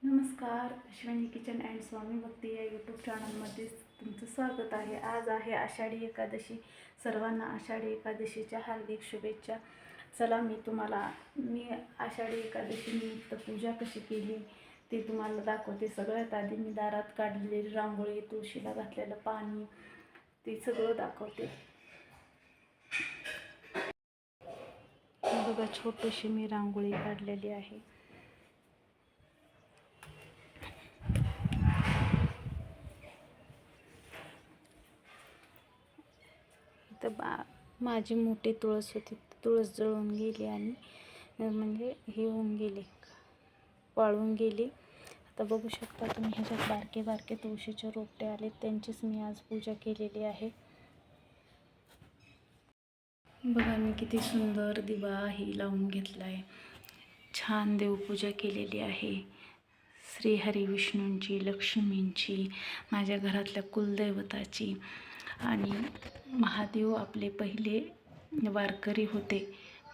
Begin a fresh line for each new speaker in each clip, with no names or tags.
नमस्कार. Ashwini kitchen and स्वामी भक्ती या YouTube चॅनलमध्ये तुमचं स्वागत आहे. आज आहे आषाढी एकादशी. सर्वांना आषाढी एकादशीच्या हार्दिक शुभेच्छा. चला मी आषाढी एकादशी निमित्त पूजा कशी केली ते तुम्हाला दाखवते. सगळ्यात आधी मी दारात काढलेली रांगोळी, तुळशीला घातलेलं पाणी ते सगळं दाखवते. बघा, छोटीशी मी रांगोळी काढलेली आहे. तर माझी मोठी तुळस होती, तुळस जळून गेली आणि म्हणजे हे होऊन गेली, वाळून गेली. आता बघू शकता तुम्ही, ह्याच्यात बारके बारके तुळशीचे रोपटे आले, त्यांचीच मी आज पूजा केलेली आहे. बघा, मी किती सुंदर दिवाही लावून घेतला आहे. छान देवपूजा केलेली आहे. श्री हरी विष्णूंची, लक्ष्मींची, माझ्या घरातल्या कुलदैवताची. आणि महादेव आपले पहिले वारकरी होते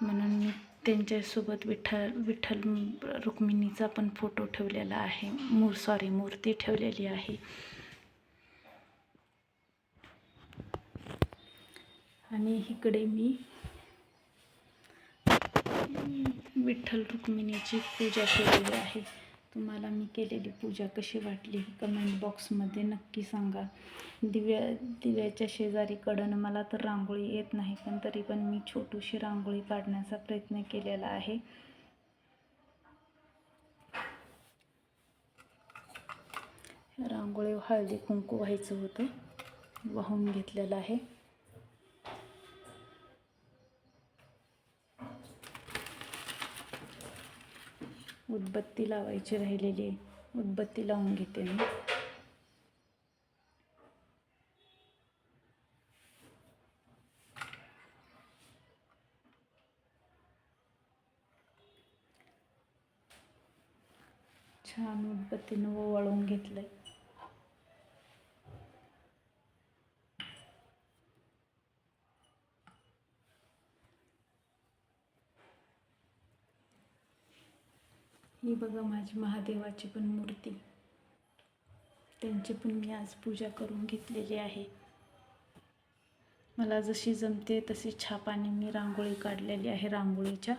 म्हणून मी त्यांच्यासोबत विठ्ठल रुक्मिणीचा पण फोटो ठेवलेला आहे, मूर्ती ठेवलेली आहे. आणि इकडे मी विठ्ठल रुक्मिणीची पूजा केलेली आहे. तुम्हाला मी केलेली पूजा कशी वाटली कमेंट बॉक्समध्ये नक्की सांगा. दिव्याच्या शेजारी कडण मला तर रांगोळी येत नाही, पण तरी पण मी छोटीशी रांगोळी काढण्याचा प्रयत्न केलेला आहे. रांगोळी हळदी कुंकू व्हायचं होतं, वाहून घेतलेलं आहे. उदबत्ती लावायची राहिलेली, उदबत्ती लावून घेते मी. छान उदबत्तीनं ओवाळून घेतलंय. ही बघा माझी महादेवाची पण मूर्ती, त्यांची पण मी आज पूजा करून घेतलेली आहे. मला जशी जमते तशी छापाने मी रांगोळी काढलेली आहे रांगोळीच्या.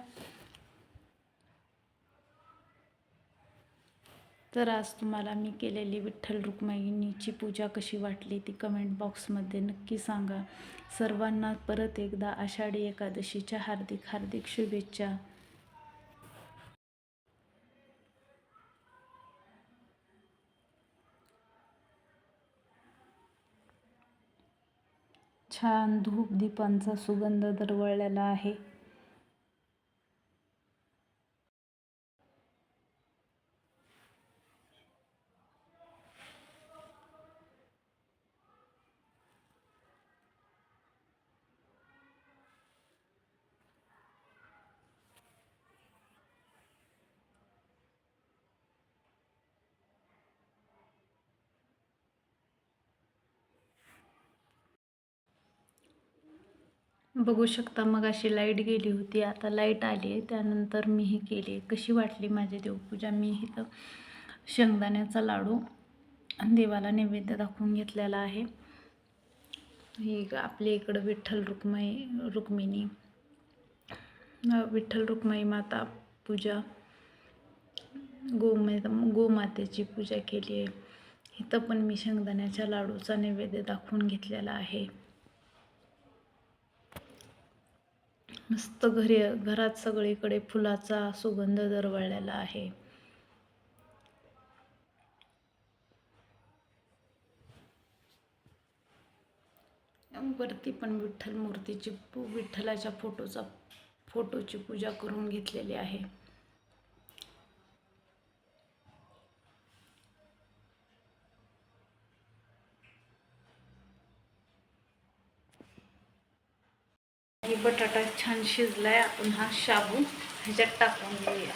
तर आज तुम्हाला मी केलेली विठ्ठल रुक्मिणीची पूजा कशी वाटली ती कमेंट बॉक्समध्ये नक्की सांगा. सर्वांना परत एकदा आषाढी एकादशीच्या हार्दिक हार्दिक शुभेच्छा. छान धूप दीपांचा सुगंध दरवळलेला आहे. बघू शकता, मग अशी लाईट गेली होती, आता लाईट आली आहे. त्यानंतर मी हे केले. कशी वाटली माझी देवपूजा. मी इथं शेंगदाण्याचा लाडू देवाला नैवेद्य दाखवून घेतलेला आहे. ही आपल्या इकडं विठ्ठल रुक्मिणी माता पूजा, गोमातेची पूजा केली आहे. इथं पण मी शेंगदाण्याच्या लाडूचा नैवेद्य दाखवून घेतलेला आहे. मस्त घरात सगळीकडे फुलाचा सुगंध दरवळलेला आहे. वरती पण विठ्ठलाच्या फोटोची पूजा करून घेतलेली आहे. बटाटा छान शिजलाय. आपण हा शाबू ह्याच्यात टाकून घेऊया.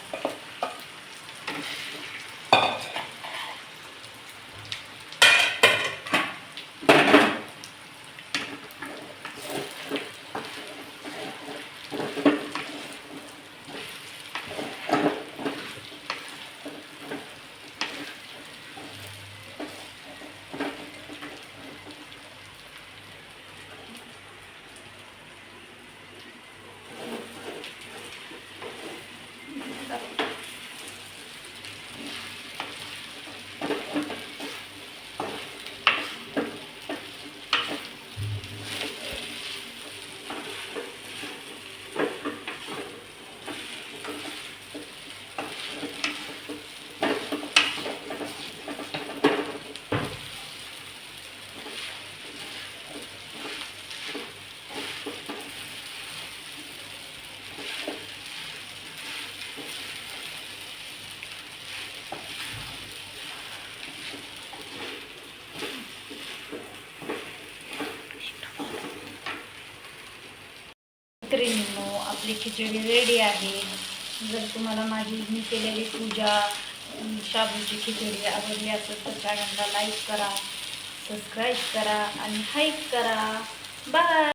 माझी खिचडी रेडी आहे. जर तुम्हाला माझी मी केलेली पूजा शाबूची खिचडी आवडली असेल तर चॅनलला लाईक करा, सबस्क्राईब करा आणि हाईक करा. बाय.